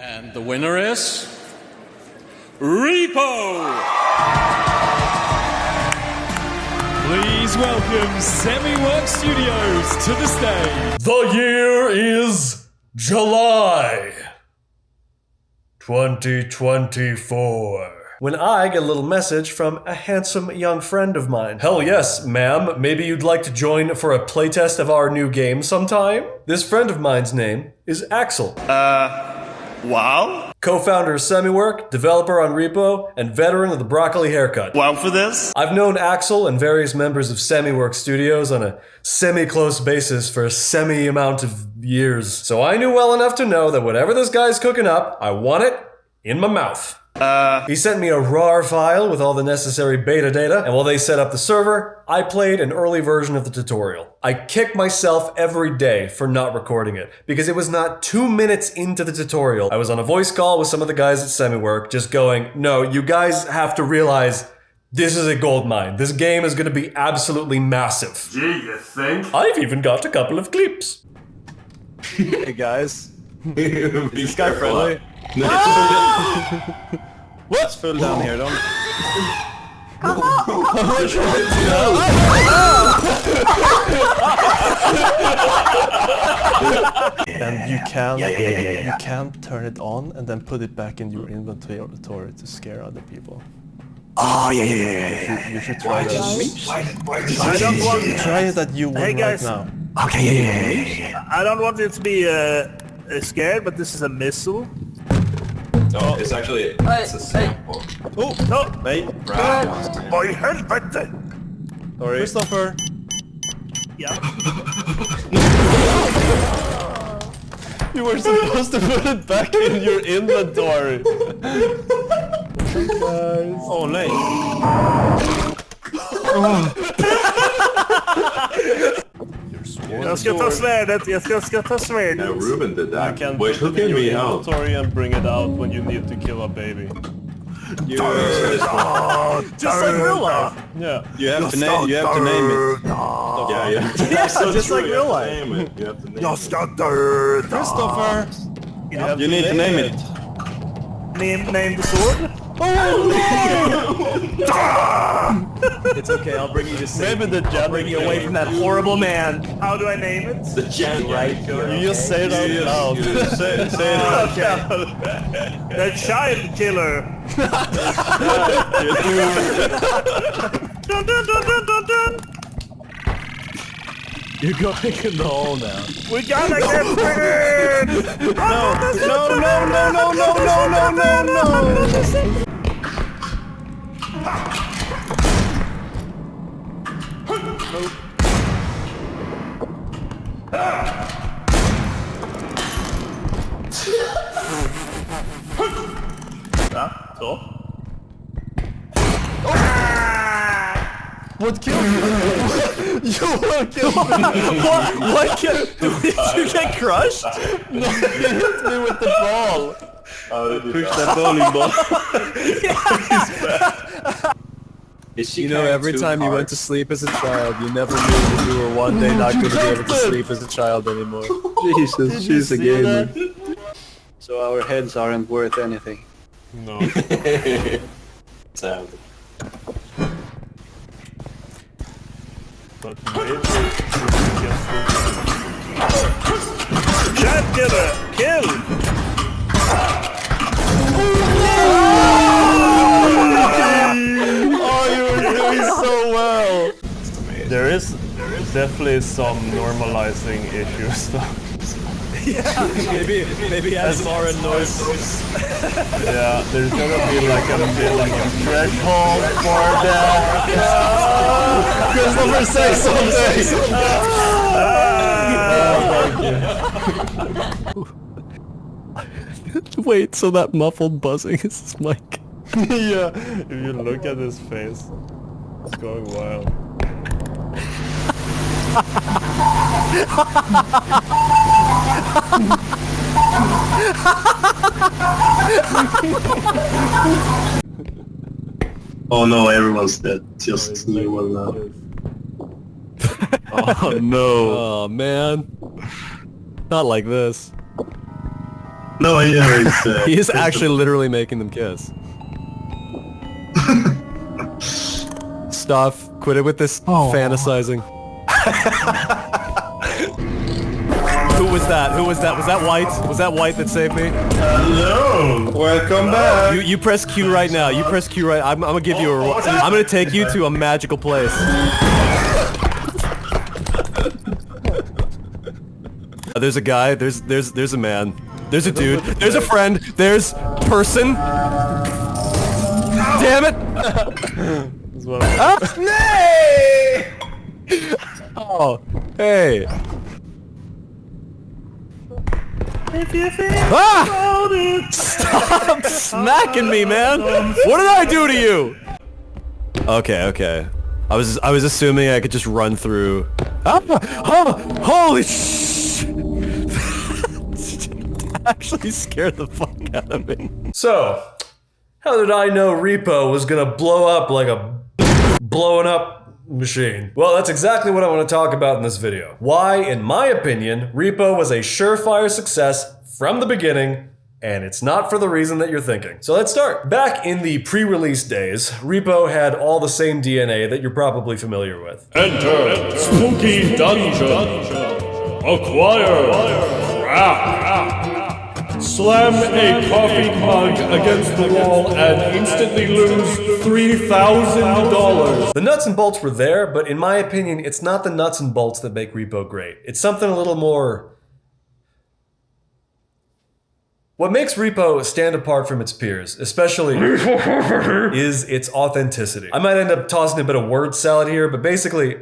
And the winner is... R.E.P.O! Please welcome Semiwork Studios to the stage. The year is July 2024. When I get a little message from a handsome young friend of mine. Hell yes, ma'am. Maybe you'd like to join for a playtest of our new game sometime? This friend of mine's name is Axel. Wow. Co-founder of Semiwork, developer on R.E.P.O, and veteran of the broccoli haircut. Wow for this? I've known Axel and various members of Semiwork Studios on a semi-close basis for a semi-amount of years. So I knew well enough to know that whatever this guy's cooking up, I want it in my mouth. He sent me a RAR file with all the necessary beta data, and while they set up the server, I played an early version of the tutorial. I kick myself every day for not recording it, because it was not 2 minutes into the tutorial. I was on a voice call with some of the guys at Semiwork, just going, no, you guys have to realize this is a goldmine. This game is gonna be absolutely massive. Gee, you think? I've even got a couple of clips. Hey guys, is this guy friendly? What's full down here? Don't. And you can turn it on and then put it back in your inventory to scare other people. Oh yeah. You should try that. I don't want to try it at you right now. Okay, yeah. I don't want it to be scared, but this is a missile. No, it's actually it's a sample. Oh no! Hey, Boy, helvete! sorry, Christopher. Yeah. You were supposed to put it back in your inventory. Oh nej. Jag ska ta svärdet, jag ska ta svärdet. Yeah, Ruben did that. You can Wait, put who it in can your we help? inventory and bring it out when you need to kill a baby. Just like real life. Yeah. You have to name it. Yeah. That's so Just true. like real life. Name it. You have to name Jag ska dö. Christopher. You need to name it. Name the sword. It's okay. I'll bring you to safety. Maybe the I'll bring you away from that horrible man. How do I name it? the Jan right. You just say it out loud. Say it Okay. The child killer. Dun, dun, dun, dun, dun, dun. You're going in the hole now. We gotta get burned! No. Ja, så. What killed you? You killed me. What killed you? Did you get crushed? No, you hit me with the ball. Push that bowling ball. You know, every time you went to sleep as a child, you never knew that you were one day not going to be able to sleep as a child anymore. Jesus, she's a gamer. So our heads aren't worth anything. No. Sad. But maybe. Child killer! Kill! Oh, you were doing so well. There is definitely some normalizing issues though. Maybe as foreign noise. Yeah, there's gonna be like a threshold for that. Christopher, say something. Wait, so that muffled buzzing is his mic? Yeah, if you look at his face, it's going wild. Oh no, everyone's dead. Just me one now. Oh no. Oh man. Not like this. No, yeah, he's, He is actually literally making them kiss. Stuff. Quit it with this fantasizing. Who was that? Who was that? Was that White? Was that White that saved me? Hello! Welcome back! You press Q right now. You press Q right. I'm gonna give you a. I'm gonna take you to a magical place. There's a guy. There's a man. There's a dude. There's a friend. There's person. Damn it! Nay! Oh, hey. Stop smacking me, man! What did I do to you? Okay. I was assuming I could just run through. Holy sh! Actually scared the fuck out of me. So, how did I know R.E.P.O was gonna blow up like a blowing up machine? Well, that's exactly what I want to talk about in this video. Why, in my opinion, R.E.P.O was a surefire success from the beginning, and it's not for the reason that you're thinking. So let's start. Back in the pre-release days, R.E.P.O had all the same DNA that you're probably familiar with. Enter Spooky Dungeon. Acquire crap. Slam a coffee mug against the wall and instantly lose $3,000. The nuts and bolts were there, but in my opinion, it's not the nuts and bolts that make R.E.P.O great. It's something a little more... What makes R.E.P.O stand apart from its peers, especially, is its authenticity. I might end up tossing a bit of word salad here, but basically,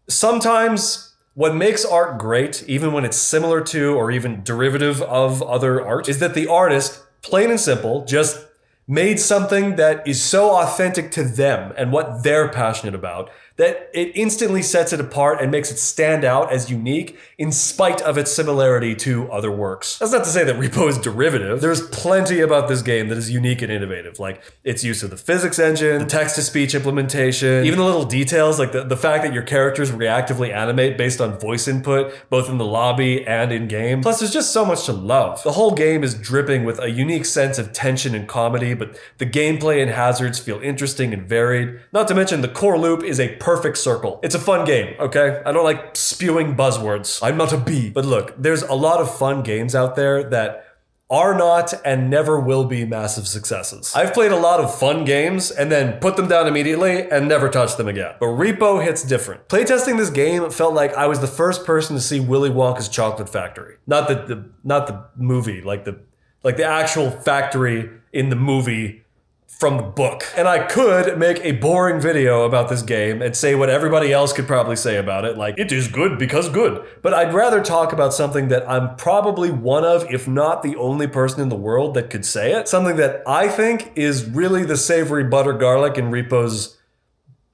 sometimes what makes art great, even when it's similar to or even derivative of other art, is that the artist, plain and simple, just made something that is so authentic to them and what they're passionate about that it instantly sets it apart and makes it stand out as unique in spite of its similarity to other works. That's not to say that R.E.P.O is derivative. There's plenty about this game that is unique and innovative, like its use of the physics engine, the text-to-speech implementation, even the little details like the fact that your characters reactively animate based on voice input, both in the lobby and in-game. Plus, there's just so much to love. The whole game is dripping with a unique sense of tension and comedy, but the gameplay and hazards feel interesting and varied. Not to mention the core loop is a perfect circle. It's a fun game, okay? I don't like spewing buzzwords. I'm not a bee. But look, there's a lot of fun games out there that are not and never will be massive successes. I've played a lot of fun games and then put them down immediately and never touched them again. But R.E.P.O hits different. Playtesting this game felt like I was the first person to see Willy Wonka's Chocolate Factory. Not the movie, like the actual factory in the movie from the book. And I could make a boring video about this game and say what everybody else could probably say about it, like, it is good because good. But I'd rather talk about something that I'm probably one of, if not the only person in the world that could say it. Something that I think is really the savory butter garlic in R.E.P.O's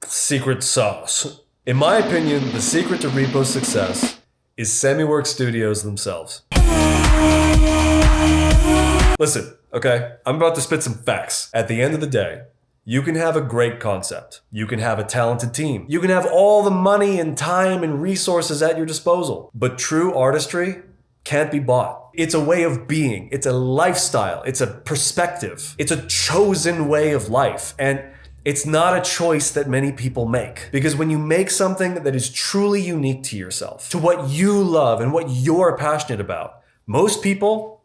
secret sauce. In my opinion, the secret to R.E.P.O's success is Semiwork Studios themselves. Listen, okay? I'm about to spit some facts. At the end of the day, you can have a great concept. You can have a talented team. You can have all the money and time and resources at your disposal. But true artistry can't be bought. It's a way of being. It's a lifestyle. It's a perspective. It's a chosen way of life. And it's not a choice that many people make. Because when you make something that is truly unique to yourself, to what you love and what you're passionate about, most people,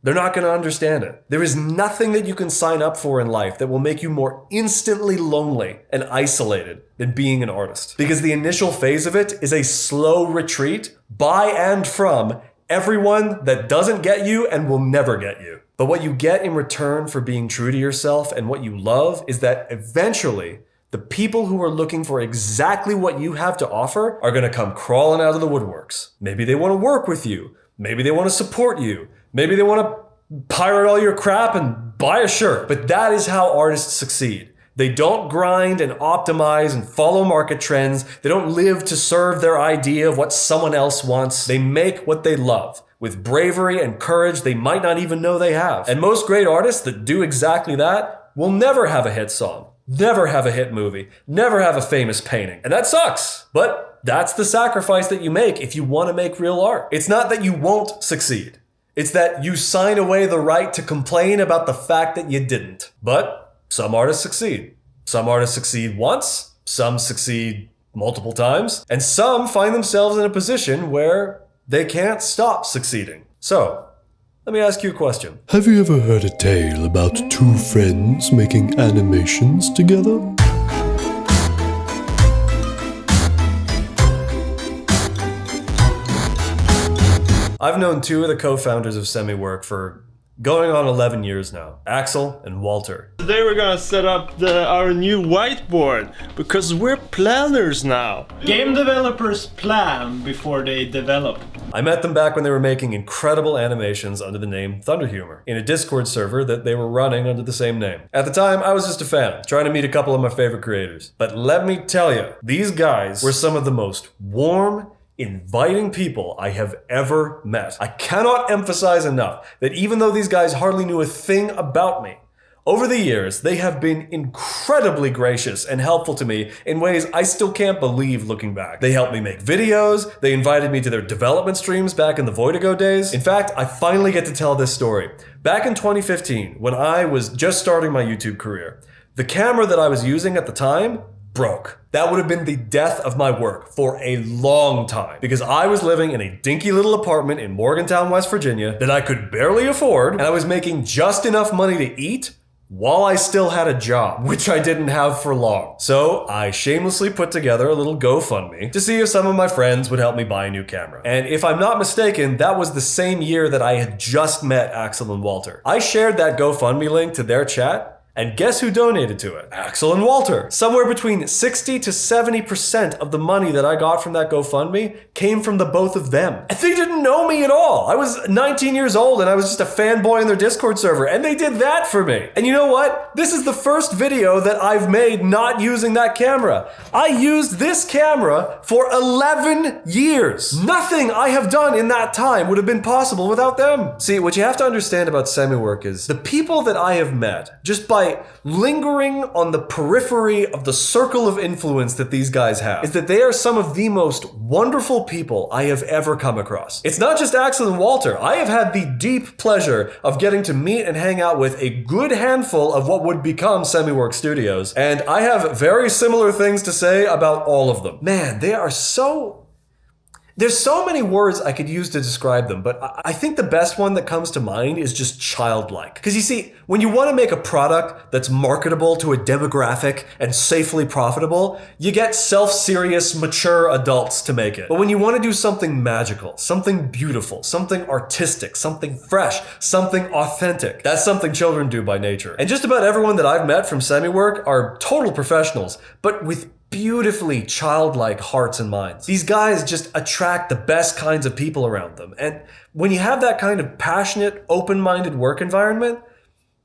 they're not going to understand it. There is nothing that you can sign up for in life that will make you more instantly lonely and isolated than being an artist. Because the initial phase of it is a slow retreat by and from everyone that doesn't get you and will never get you. But what you get in return for being true to yourself and what you love is that eventually the people who are looking for exactly what you have to offer are going to come crawling out of the woodworks. Maybe they want to work with you. Maybe they want to support you. Maybe they want to pirate all your crap and buy a shirt. But that is how artists succeed. They don't grind and optimize and follow market trends. They don't live to serve their idea of what someone else wants. They make what they love with bravery and courage they might not even know they have. And most great artists that do exactly that will never have a hit song, never have a hit movie, never have a famous painting. And that sucks. But that's the sacrifice that you make if you want to make real art. It's not that you won't succeed. It's that you sign away the right to complain about the fact that you didn't. But some artists succeed. Some artists succeed once, some succeed multiple times, and some find themselves in a position where they can't stop succeeding. So, let me ask you a question. Have you ever heard a tale about two friends making animations together? I've known two of the co-founders of Semiwork for going on 11 years now, Axel and Walter. Today we're gonna set up our new whiteboard, because we're planners now. Game developers plan before they develop. I met them back when they were making incredible animations under the name ThunderHumor, in a Discord server that they were running under the same name. At the time, I was just a fan, trying to meet a couple of my favorite creators. But let me tell you, these guys were some of the most warm, inviting people I have ever met. I cannot emphasize enough that even though these guys hardly knew a thing about me, over the years, they have been incredibly gracious and helpful to me in ways I still can't believe looking back. They helped me make videos, they invited me to their development streams back in the Voidigo days. In fact, I finally get to tell this story. Back in 2015, when I was just starting my YouTube career, the camera that I was using at the time broke. That would have been the death of my work for a long time, because I was living in a dinky little apartment in Morgantown, West Virginia that I could barely afford, and I was making just enough money to eat while I still had a job, which I didn't have for long. So I shamelessly put together a little GoFundMe to see if some of my friends would help me buy a new camera. And if I'm not mistaken, that was the same year that I had just met Axel and Walter. I shared that GoFundMe link to their chat, and guess who donated to it? Axel and Walter. Somewhere between 60 to 70% of the money that I got from that GoFundMe came from the both of them. And they didn't know me at all. I was 19 years old and I was just a fanboy in their Discord server, and they did that for me. And you know what? This is the first video that I've made not using that camera. I used this camera for 11 years. Nothing I have done in that time would have been possible without them. See, what you have to understand about Semiwork is the people that I have met, just by lingering on the periphery of the circle of influence that these guys have, is that they are some of the most wonderful people I have ever come across. It's not just Axel and Walter. I have had the deep pleasure of getting to meet and hang out with a good handful of what would become Semiwork Studios, and I have very similar things to say about all of them. Man, they are so... There's so many words I could use to describe them, but I think the best one that comes to mind is just childlike. Because you see, when you want to make a product that's marketable to a demographic and safely profitable, you get self-serious, mature adults to make it. But when you want to do something magical, something beautiful, something artistic, something fresh, something authentic, that's something children do by nature. And just about everyone that I've met from Semiwork are total professionals, but with beautifully childlike hearts and minds. These guys just attract the best kinds of people around them. And when you have that kind of passionate, open-minded work environment,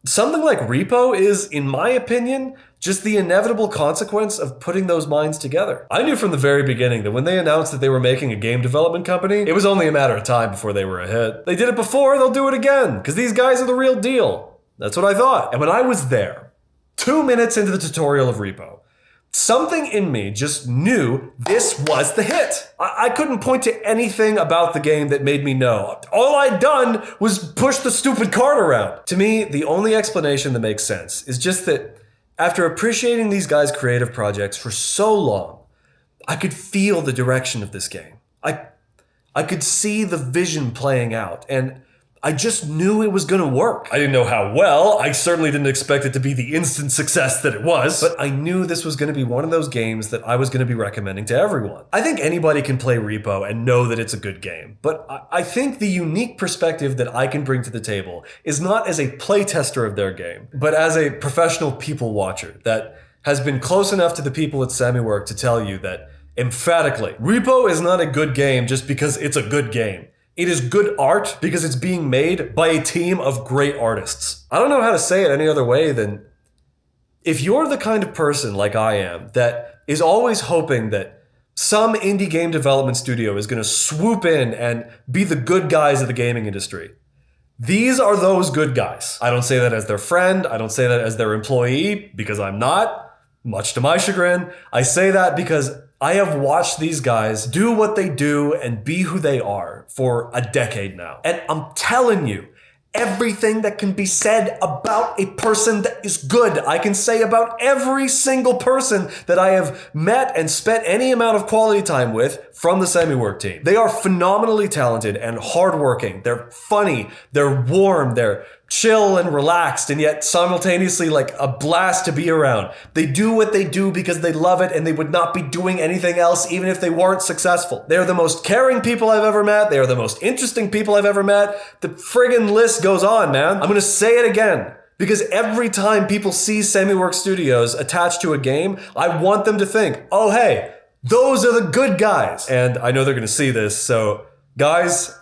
something like R.E.P.O is, in my opinion, just the inevitable consequence of putting those minds together. I knew from the very beginning that when they announced that they were making a game development company, it was only a matter of time before they were a hit. They did it before, they'll do it again, because these guys are the real deal. That's what I thought. And when I was there, 2 minutes into the tutorial of R.E.P.O, something in me just knew this was the hit. I couldn't point to anything about the game that made me know. All I'd done was push the stupid cart around. To me, the only explanation that makes sense is just that after appreciating these guys' creative projects for so long, I could feel the direction of this game. I could see the vision playing out, and I just knew it was gonna work. I didn't know how well, I certainly didn't expect it to be the instant success that it was, but I knew this was gonna be one of those games that I was gonna be recommending to everyone. I think anybody can play R.E.P.O and know that it's a good game, but I think the unique perspective that I can bring to the table is not as a playtester of their game, but as a professional people watcher that has been close enough to the people at Semiwork to tell you that, emphatically, R.E.P.O is not a good game just because it's a good game. It is good art because it's being made by a team of great artists. I don't know how to say it any other way than, if you're the kind of person like I am that is always hoping that some indie game development studio is going to swoop in and be the good guys of the gaming industry, these are those good guys. I don't say that as their friend. I don't say that as their employee, because I'm not, much to my chagrin. I say that because I have watched these guys do what they do and be who they are for a decade now. And I'm telling you, everything that can be said about a person that is good, I can say about every single person that I have met and spent any amount of quality time with from the Semiwork team. They are phenomenally talented and hardworking. They're funny, they're warm, they're chill and relaxed, and yet simultaneously like a blast to be around. They do what they do because they love it, and they would not be doing anything else even if they weren't successful. They're the most caring people I've ever met. They are the most interesting people I've ever met. The friggin' list goes on, man. I'm gonna say it again, because every time people see Semiwork Studios attached to a game, I want them to think, oh hey, those are the good guys. And I know they're gonna see this, so guys,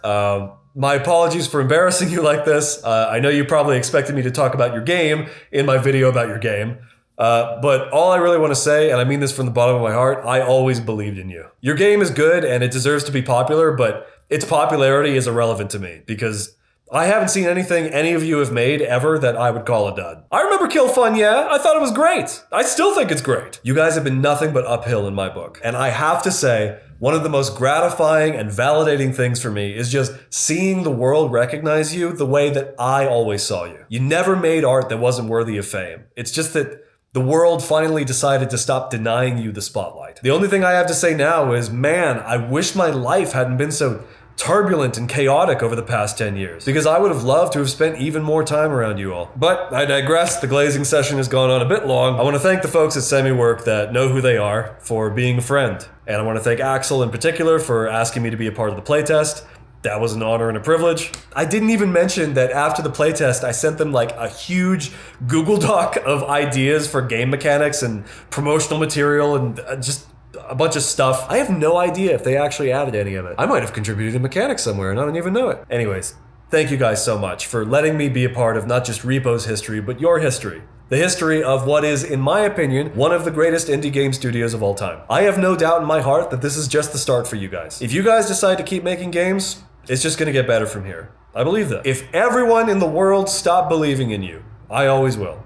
my apologies for embarrassing you like this. I know you probably expected me to talk about your game in my video about your game. But all I really want to say, and I mean this from the bottom of my heart, I always believed in you. Your game is good and it deserves to be popular, but its popularity is irrelevant to me because I haven't seen anything any of you have made ever that I would call a dud. I remember Kill Fun, yeah, I thought it was great. I still think it's great. You guys have been nothing but uphill in my book. And I have to say, one of the most gratifying and validating things for me is just seeing the world recognize you the way that I always saw you. You never made art that wasn't worthy of fame. It's just that the world finally decided to stop denying you the spotlight. The only thing I have to say now is, man, I wish my life hadn't been so turbulent and chaotic over the past 10 years, because I would have loved to have spent even more time around you all. But I digress. The glazing session has gone on a bit long. I want to thank the folks at Semiwork that know who they are for being a friend. And I want to thank Axel in particular for asking me to be a part of the playtest. That was an honor and a privilege. I didn't even mention that after the playtest, I sent them like a huge Google Doc of ideas for game mechanics and promotional material and just a bunch of stuff. I have no idea if they actually added any of it. I might have contributed to mechanics somewhere and I don't even know it. Anyways, thank you guys so much for letting me be a part of not just R.E.P.O's history, but your history. The history of what is, in my opinion, one of the greatest indie game studios of all time. I have no doubt in my heart that this is just the start for you guys. If you guys decide to keep making games, it's just gonna get better from here. I believe that. If everyone in the world stopped believing in you, I always will.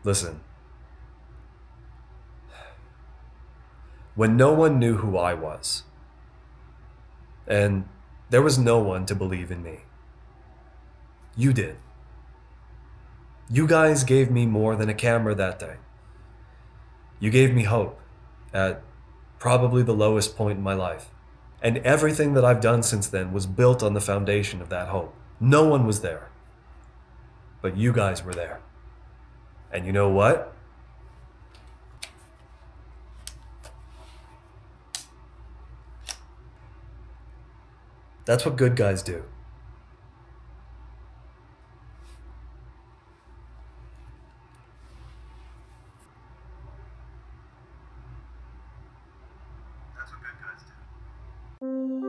Listen. When no one knew who I was, and there was no one to believe in me, you did. You guys gave me more than a camera that day. You gave me hope at probably the lowest point in my life. And everything that I've done since then was built on the foundation of that hope. No one was there, but you guys were there. And you know what? That's what good guys do. That's what good guys do.